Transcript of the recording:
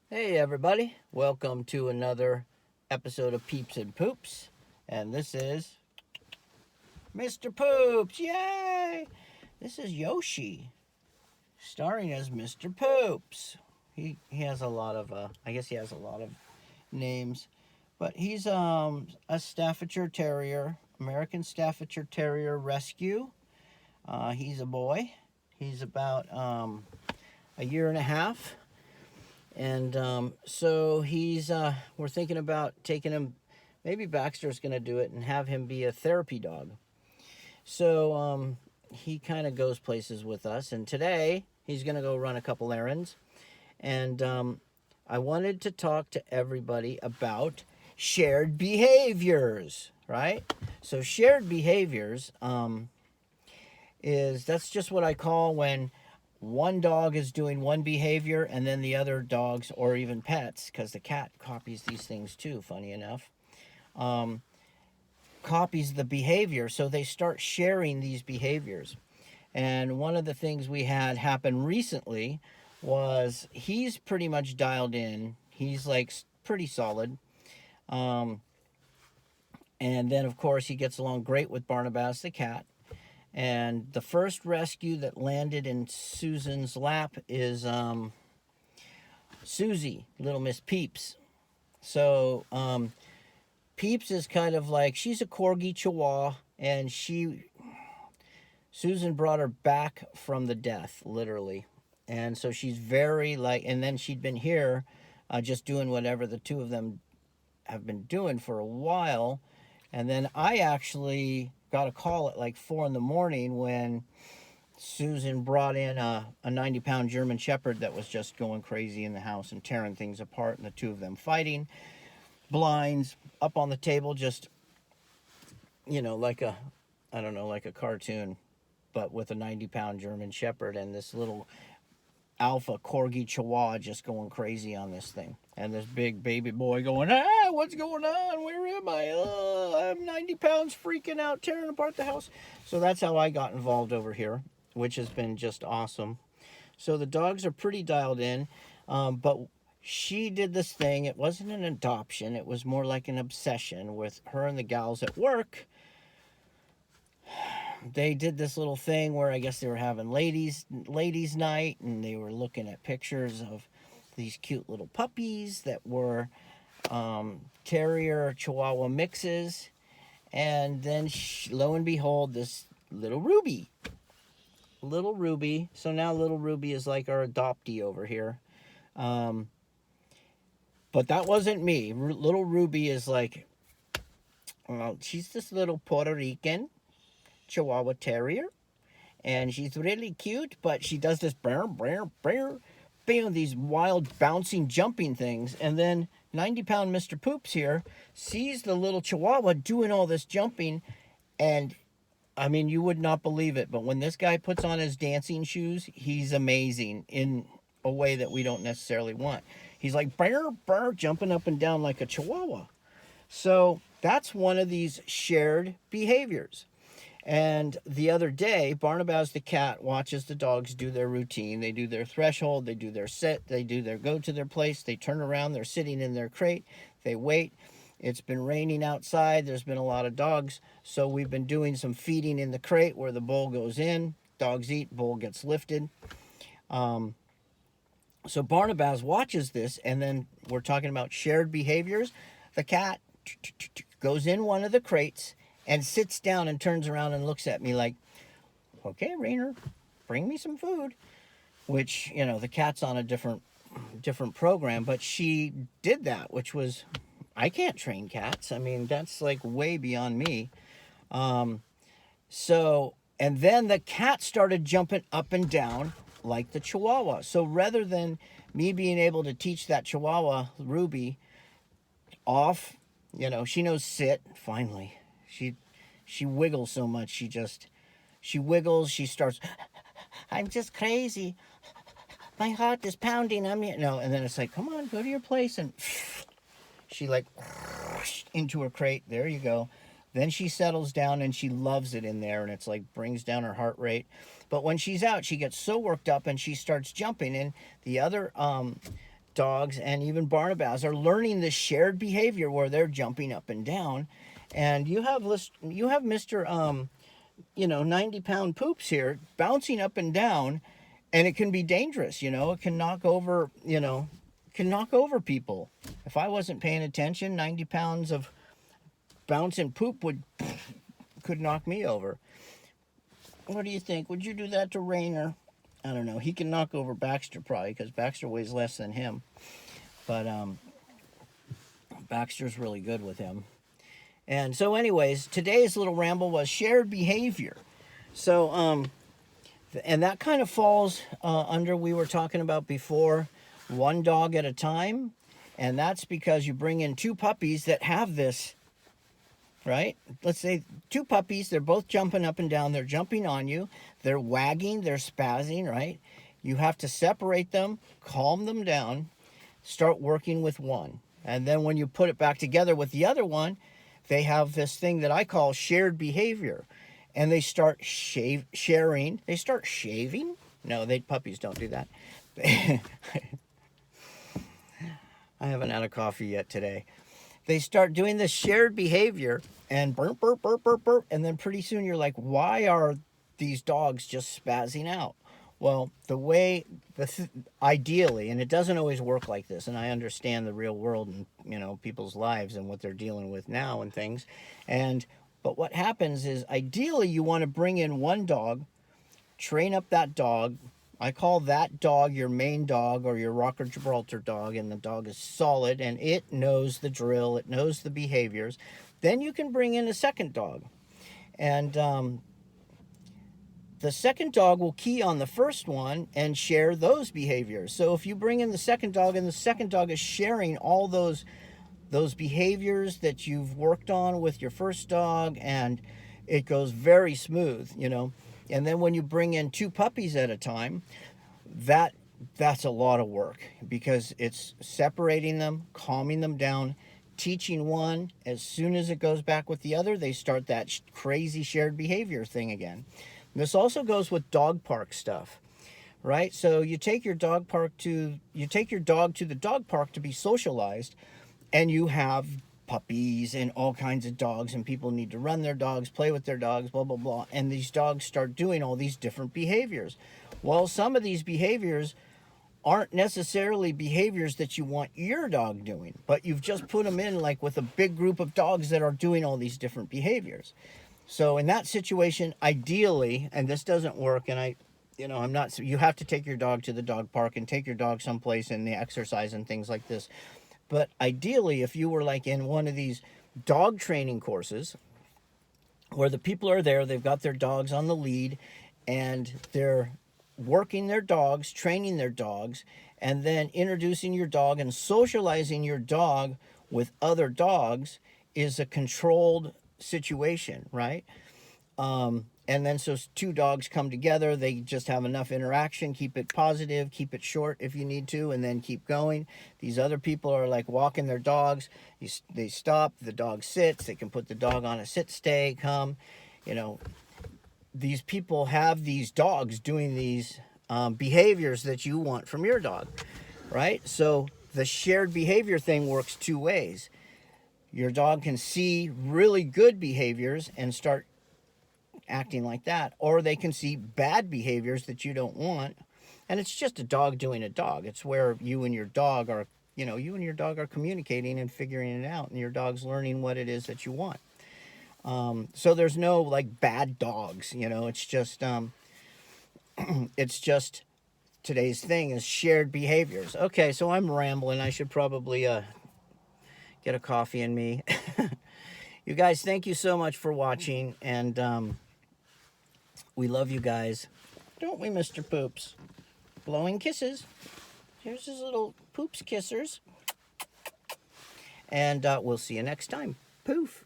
Hey everybody, welcome to another episode of Peeps and Poops. And this is Mr. Poops. Yay! This is Yoshi, starring as Mr. Poops. He has a lot of I guess he has a lot of names, but he's a Staffordshire Terrier, American Staffordshire Terrier Rescue. He's a boy. He's about a year and a half. And so we're thinking about taking him. Maybe Baxter's going to do it and have him be a therapy dog. So he kind of goes places with us. And today he's going to go run a couple errands. And I wanted to talk to everybody about shared behaviors, right? So shared behaviors that's just what I call when one dog is doing one behavior and then the other dogs or even pets, because the cat copies these things too, funny enough, copies the behavior, so they start sharing these behaviors. And one of the things we had happen recently was he's pretty much dialed in. He's like pretty solid. um, and then of course he gets along great with Barnabas the cat. And the first rescue that landed in Susan's lap is Susie, Little Miss Peeps. So Peeps is kind of like, she's a corgi chihuahua, and Susan brought her back from the death, literally. And so she's very like, and then she'd been here just doing whatever the two of them have been doing for a while. And then I actually got a call at like 4 in the morning when Susan brought in a 90-pound German Shepherd that was just going crazy in the house and tearing things apart, and the two of them fighting. Blinds up on the table, just, like I don't know, like a cartoon, but with a 90-pound German Shepherd and this little alpha corgi chihuahua just going crazy on this thing. And this big baby boy going, what's going on? Where am I? I'm 90 pounds freaking out, tearing apart the house. So that's how I got involved over here, which has been just awesome. So the dogs are pretty dialed in, but she did this thing. It wasn't an adoption, it was more like an obsession with her and the gals at work. They did this little thing where I guess they were having ladies night, and they were looking at pictures of these cute little puppies that were terrier chihuahua mixes. And then lo and behold, this little Ruby. So now little Ruby is like our adoptee over here. um, but that wasn't me. Little Ruby is like, well, she's this little Puerto Rican Chihuahua Terrier, and she's really cute, but she does this these wild bouncing jumping things. And then 90-pound Mr. Poops here sees the little Chihuahua doing all this jumping, and I mean, you would not believe it, but when this guy puts on his dancing shoes, he's amazing in a way that we don't necessarily want. He's like jumping up and down like a Chihuahua. So that's one of these shared behaviors. And the other day, Barnabas the cat watches the dogs do their routine. They do their threshold, they do their sit, they do their go to their place, they turn around, they're sitting in their crate, they wait. It's been raining outside, there's been a lot of dogs, so we've been doing some feeding in the crate where the bowl goes in, dogs eat, bowl gets lifted. So Barnabas watches this, and then we're talking about shared behaviors. The cat goes in one of the crates and sits down and turns around and looks at me like, okay, Rainer, bring me some food. Which, the cat's on a different program, but she did that, which was, I can't train cats. I mean, that's like way beyond me. So, and then the cat started jumping up and down like the Chihuahua. So rather than me being able to teach that Chihuahua, Ruby, off, she knows sit, finally. She wiggles so much, she wiggles, she starts, I'm just crazy. My heart is pounding. And then it's like, come on, go to your place. And she like into her crate. There you go. Then she settles down and she loves it in there, and it's like brings down her heart rate. But when she's out, she gets so worked up and she starts jumping. And the other dogs and even Barnabas are learning this shared behavior where they're jumping up and down. And you have Mr. 90-pound Poops here bouncing up and down, and it can be dangerous. It can knock over, people. If I wasn't paying attention, 90 pounds of bouncing poop could knock me over. What do you think? Would you do that to Rainer? I don't know. He can knock over Baxter probably because Baxter weighs less than him. But Baxter's really good with him. And so anyways, today's little ramble was shared behavior. So, and that kind of falls under we were talking about before, one dog at a time. And that's because you bring in two puppies that have this, right? Let's say two puppies, they're both jumping up and down. They're jumping on you. They're wagging, they're spazzing, right? You have to separate them, calm them down, start working with one. And then when you put it back together with the other one, they have this thing that I call shared behavior. And they start sharing. They start shaving. No, puppies don't do that. I haven't had a coffee yet today. They start doing this shared behavior and burp, burp, burp, burp, burp. And then pretty soon you're like, why are these dogs just spazzing out? Well, ideally, and it doesn't always work like this, and I understand the real world and, people's lives and what they're dealing with now and things. But what happens is ideally you want to bring in one dog, train up that dog. I call that dog your main dog or your Rocker Gibraltar dog, and the dog is solid and it knows the drill, it knows the behaviors. Then you can bring in a second dog. And the second dog will key on the first one and share those behaviors. So if you bring in the second dog and the second dog is sharing all those behaviors that you've worked on with your first dog, and it goes very smooth, And then when you bring in two puppies at a time, that's a lot of work because it's separating them, calming them down, teaching one. As soon as it goes back with the other, they start that crazy shared behavior thing again. This also goes with dog park stuff, right? So you take your dog to the dog park to be socialized, and you have puppies and all kinds of dogs, and people need to run their dogs, play with their dogs, blah, blah, blah. And these dogs start doing all these different behaviors. Well, some of these behaviors aren't necessarily behaviors that you want your dog doing, but you've just put them in like with a big group of dogs that are doing all these different behaviors. So in that situation, ideally, and this doesn't work, and you have to take your dog to the dog park and take your dog someplace and the exercise and things like this. But ideally, if you were like in one of these dog training courses where the people are there, they've got their dogs on the lead and they're working their dogs, training their dogs, and then introducing your dog and socializing your dog with other dogs is a controlled situation, right? And then so two dogs come together, they just have enough interaction, keep it positive, keep it short if you need to, and then keep going. These other people are like walking their dogs, they stop, the dog sits, they can put the dog on a sit stay, come, these people have these dogs doing these behaviors that you want from your dog, right? So the shared behavior thing works two ways. Your dog can see really good behaviors and start acting like that, or they can see bad behaviors that you don't want, and it's just a dog doing a dog. It's where you and your dog are communicating and figuring it out, and your dog's learning what it is that you want. So there's no like bad dogs, it's just it's just today's thing is shared behaviors. Okay, so I'm rambling. I should probably get a coffee in me. You guys, thank you so much for watching, and we love you guys. Don't we, Mr. Poops? Blowing kisses. Here's his little Poops kissers. And we'll see you next time. Poof.